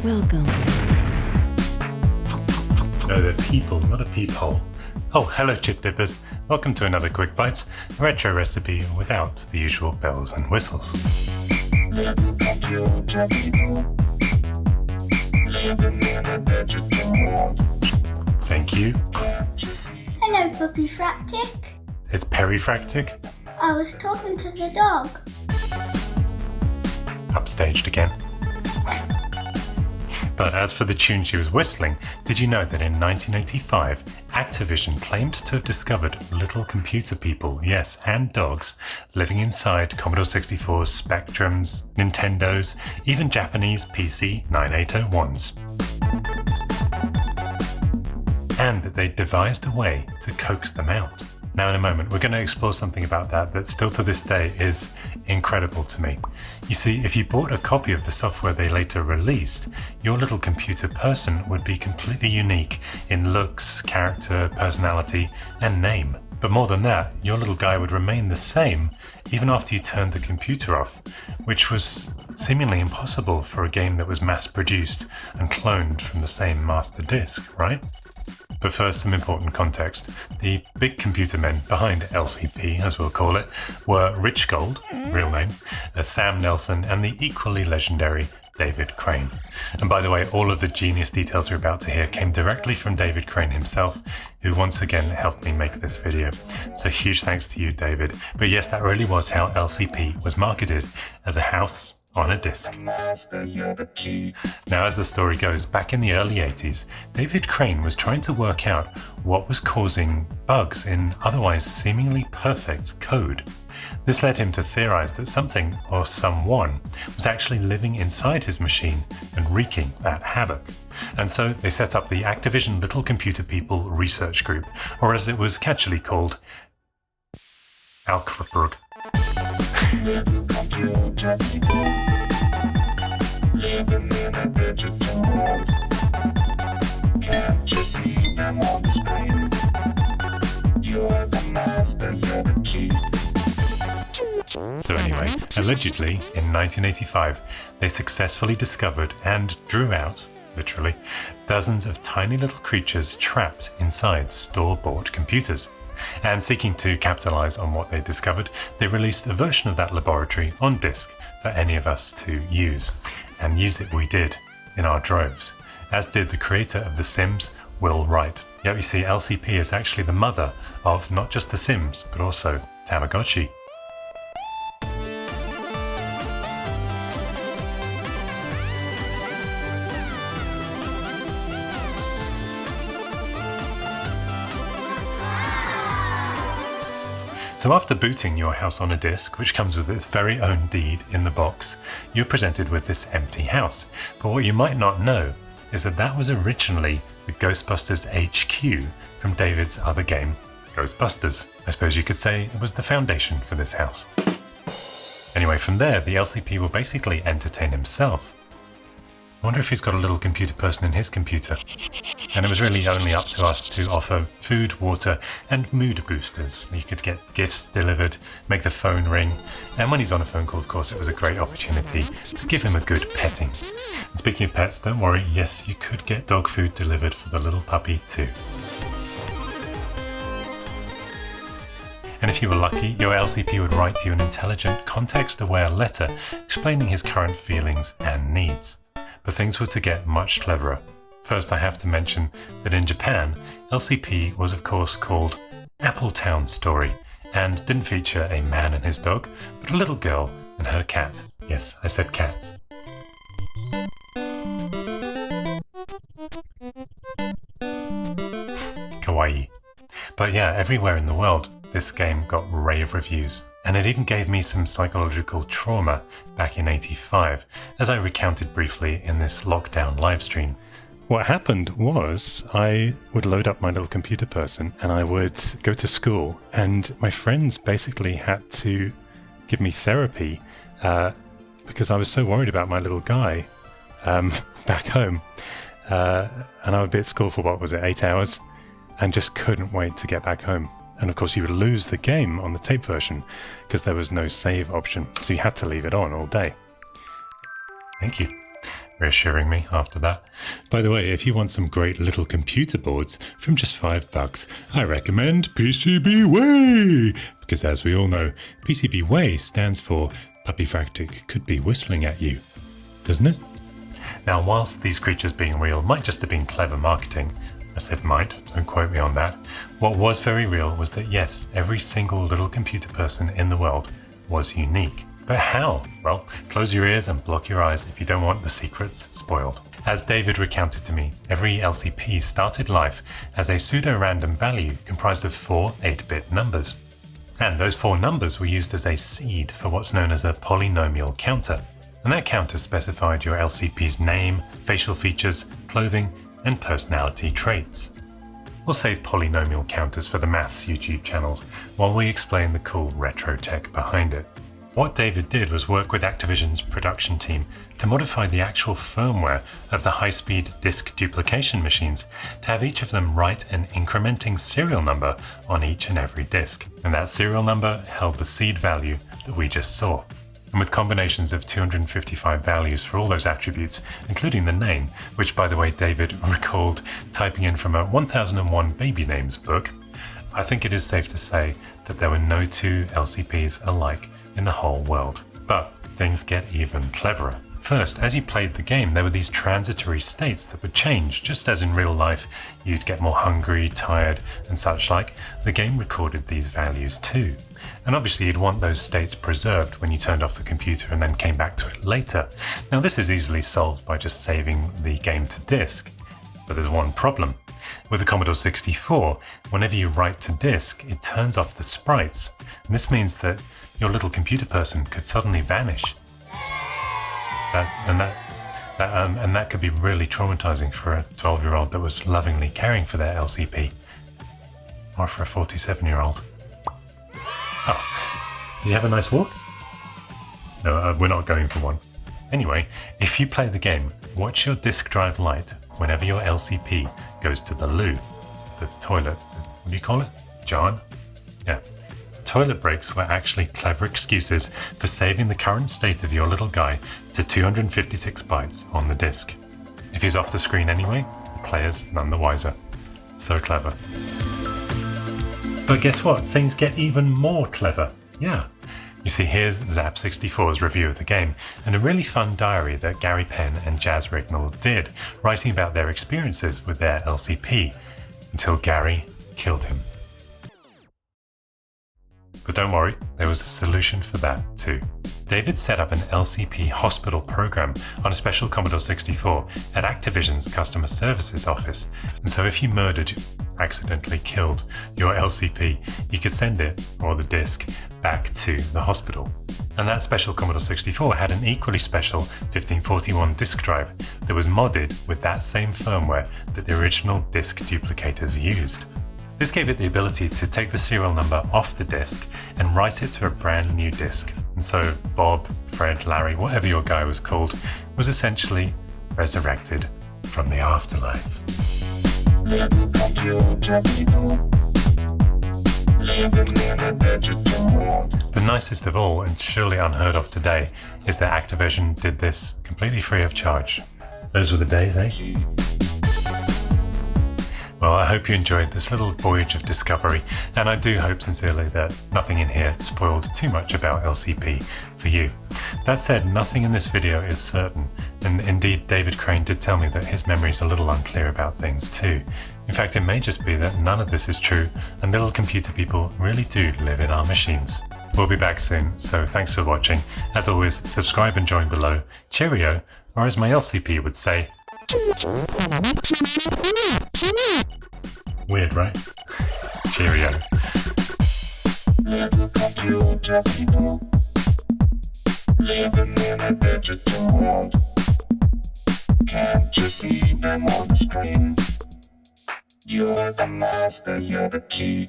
Welcome. No, they're people, not a peephole. Oh, hello chip dippers. Welcome to another Quick Bites, a retro recipe without the usual bells and whistles. Thank you. Hello, Puppyfractic. It's Perryfractic. I was talking to the dog. Upstaged again. But as for the tune she was whistling, did you know that in 1985, Activision claimed to have discovered little computer people, yes, and dogs, living inside Commodore 64s, Spectrums, Nintendos, even Japanese PC 9801s. And that they devised a way to coax them out. Now in a moment, we're going to explore something about that still to this day is incredible to me. You see, if you bought a copy of the software they later released, your little computer person would be completely unique in looks, character, personality, and name. But more than that, your little guy would remain the same even after you turned the computer off, which was seemingly impossible for a game that was mass-produced and cloned from the same master disk, right? But first, some important context. The big computer men behind LCP, as we'll call it, were Rich Gold, real name, Sam Nelson, and the equally legendary David Crane. And by the way, all of the genius details you're about to hear came directly from David Crane himself, who once again helped me make this video. So huge thanks to you, David. But yes, that really was how LCP was marketed, as a house on a disc. Now, as the story goes, back in the early 80s, David Crane was trying to work out what was causing bugs in otherwise seemingly perfect code. This led him to theorize that something or someone was actually living inside his machine and wreaking that havoc. And so they set up the Activision Little Computer People Research Group, or as it was catchily called, Alcrabrug. Living in a digital world. Can't you see them on the screen? You're the master, you're the key. So anyway, allegedly, in 1985, they successfully discovered and drew out, literally, dozens of tiny little creatures trapped inside store-bought computers. And seeking to capitalize on what they discovered, they released a version of that laboratory on disk for any of us to use. And use it we did in our droves, as did the creator of The Sims, Will Wright. Yet you see, LCP is actually the mother of not just The Sims, but also Tamagotchi. So after booting your house on a disk, which comes with its very own deed in the box, you're presented with this empty house. But what you might not know is that that was originally the Ghostbusters HQ from David's other game, Ghostbusters. I suppose you could say it was the foundation for this house. Anyway, from there, the LCP will basically entertain himself. I wonder if he's got a little computer person in his computer. And it was really only up to us to offer food, water, and mood boosters. You could get gifts delivered, make the phone ring, and when he's on a phone call, of course, it was a great opportunity to give him a good petting. And speaking of pets, don't worry, yes, you could get dog food delivered for the little puppy too. And if you were lucky, your LCP would write you an intelligent, context-aware letter explaining his current feelings and needs. But things were to get much cleverer. First, I have to mention that in Japan, LCP was of course called Appletown Story and didn't feature a man and his dog, but a little girl and her cat. Yes, I said cats. Kawaii. But yeah, everywhere in the world, this game got rave reviews. And it even gave me some psychological trauma back in '85, as I recounted briefly in this lockdown livestream. What happened was I would load up my little computer person and I would go to school, and my friends basically had to give me therapy because I was so worried about my little guy back home. And I would be at school for, 8 hours, and just couldn't wait to get back home. And of course you would lose the game on the tape version because there was no save option, so you had to leave it on all day. Thank you. reassuring me after that. By the way, if you want some great little computer boards from just $5, I recommend PCBWay! Because as we all know, PCBWay stands for Puppyfractic could be whistling at you, doesn't it? Now, whilst these creatures being real might just have been clever marketing, I said might, don't quote me on that, what was very real was that yes, every single little computer person in the world was unique. But how? Well, close your ears and block your eyes if you don't want the secrets spoiled. As David recounted to me, every LCP started life as a pseudo-random value comprised of 4 8-bit numbers. And those 4 numbers were used as a seed for what's known as a polynomial counter. And that counter specified your LCP's name, facial features, clothing, and personality traits. We'll save polynomial counters for the maths YouTube channels while we explain the cool retro tech behind it. What David did was work with Activision's production team to modify the actual firmware of the high-speed disk duplication machines to have each of them write an incrementing serial number on each and every disk. And that serial number held the seed value that we just saw. And with combinations of 255 values for all those attributes, including the name, which by the way David recalled typing in from a 1001 Baby Names book, I think it is safe to say that there were no 2 LCPs alike in the whole world. But things get even cleverer. First, as you played the game, there were these transitory states that would change. Just as in real life, you'd get more hungry, tired, and such like, the game recorded these values too. And obviously you'd want those states preserved when you turned off the computer and then came back to it later. Now this is easily solved by just saving the game to disk. But there's one problem. With the Commodore 64, whenever you write to disk, it turns off the sprites. And this means that your little computer person could suddenly vanish. And that could be really traumatizing for a 12-year-old that was lovingly caring for their LCP. Or for a 47-year-old. Oh, did you have a nice walk? No, we're not going for one. Anyway, if you play the game, watch your disk drive light whenever your LCP goes to the loo, the toilet, what do you call it? John? Yeah. Toilet breaks were actually clever excuses for saving the current state of your little guy to 256 bytes on the disk. If he's off the screen anyway, the player's none the wiser. So clever. But guess what? Things get even more clever. Yeah. You see, here's Zap64's review of the game, and a really fun diary that Gary Penn and Jazz Rignall did, writing about their experiences with their LCP, until Gary killed him. But don't worry, there was a solution for that too. David set up an LCP hospital program on a special Commodore 64 at Activision's customer services office. And so if you accidentally killed your LCP, you could send it, or the disk, back to the hospital. And that special Commodore 64 had an equally special 1541 disk drive that was modded with that same firmware that the original disk duplicators used. This gave it the ability to take the serial number off the disk and write it to a brand new disk. And so Bob, Fred, Larry, whatever your guy was called, was essentially resurrected from the afterlife. Little computer people living in a digital world. The nicest of all, and surely unheard of today, is that Activision did this completely free of charge. Those were the days, eh? Well, I hope you enjoyed this little voyage of discovery, and I do hope sincerely that nothing in here spoiled too much about LCP for you. That said, nothing in this video is certain, and indeed David Crane did tell me that his memory is a little unclear about things too. In fact, it may just be that none of this is true, and little computer people really do live in our machines. We'll be back soon, so thanks for watching. As always, subscribe and join below. Cheerio, or as my LCP would say, weird, right? Cheerio. Little computer people living in a digital world. Can't you see them on the screen? You're the master, you're the key.